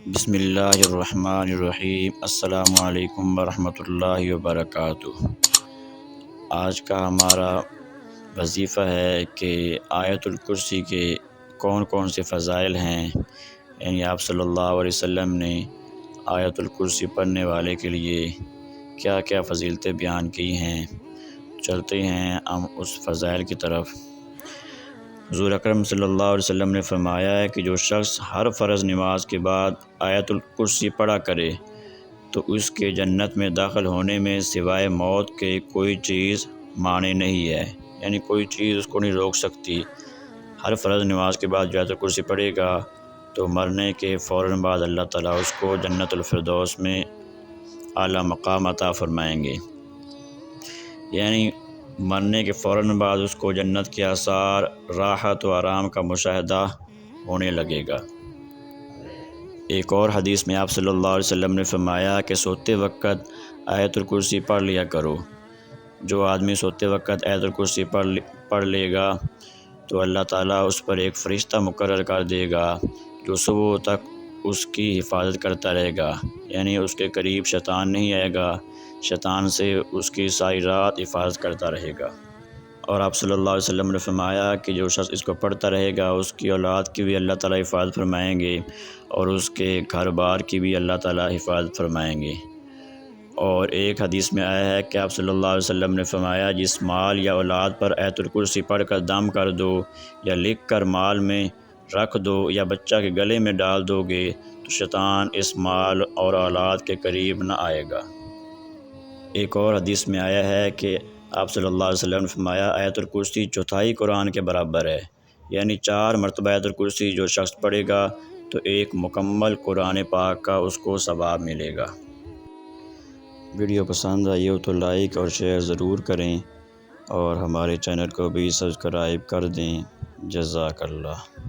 بسم اللہ الرحمن الرحیم۔ السلام علیکم ورحمۃ اللہ وبرکاتہ۔ آج کا ہمارا وظیفہ ہے کہ آیت الکرسی کے کون کون سے فضائل ہیں، یعنی آپ صلی اللہ علیہ وسلم نے آیت الکرسی پڑھنے والے کے لیے کیا کیا فضیلتیں بیان کی ہیں۔ چلتے ہیں ہم اس فضائل کی طرف۔ حضور اکرم صلی اللہ علیہ وسلم نے فرمایا ہے کہ جو شخص ہر فرض نماز کے بعد آیت الکرسی پڑھا کرے تو اس کے جنت میں داخل ہونے میں سوائے موت کے کوئی چیز مانع نہیں ہے، یعنی کوئی چیز اس کو نہیں روک سکتی۔ ہر فرض نماز کے بعد جو آیت الکرسی پڑھے گا تو مرنے کے فوراً بعد اللہ تعالیٰ اس کو جنت الفردوس میں اعلیٰ مقام عطا فرمائیں گے، یعنی مرنے کے فوراً بعد اس کو جنت کے آثار، راحت و آرام کا مشاہدہ ہونے لگے گا۔ ایک اور حدیث میں آپ صلی اللہ علیہ وسلم نے فرمایا کہ سوتے وقت آیت الکرسی پڑھ لیا کرو۔ جو آدمی سوتے وقت آیت الکرسی پڑھ لے گا تو اللہ تعالیٰ اس پر ایک فرشتہ مقرر کر دے گا جو صبح تک اس کی حفاظت کرتا رہے گا، یعنی اس کے قریب شیطان نہیں آئے گا، شیطان سے اس کی ساری رات حفاظت کرتا رہے گا۔ اور آپ صلی اللہ علیہ وسلم نے فرمایا کہ جو شخص اس کو پڑھتا رہے گا اس کی اولاد کی بھی اللہ تعالیٰ حفاظت فرمائیں گے اور اس کے گھر بار کی بھی اللہ تعالیٰ حفاظت فرمائیں گے۔ اور ایک حدیث میں آیا ہے کہ آپ صلی اللہ علیہ وسلم نے فرمایا جس مال یا اولاد پر آیت الکرسی پڑھ کر دم کر دو یا لکھ کر مال میں رکھ دو یا بچہ کے گلے میں ڈال دو گے تو شیطان اس مال اور اولاد کے قریب نہ آئے گا۔ ایک اور حدیث میں آیا ہے کہ آپ صلی اللہ علیہ وسلم نے فرمایا آیت الکرسی چوتھائی قرآن کے برابر ہے، یعنی 4 مرتبہ آیت الکرسی جو شخص پڑھے گا تو ایک مکمل قرآن پاک کا اس کو ثواب ملے گا۔ ویڈیو پسند آئی ہو تو لائک اور شیئر ضرور کریں اور ہمارے چینل کو بھی سبسکرائب کر دیں۔ جزاک اللہ۔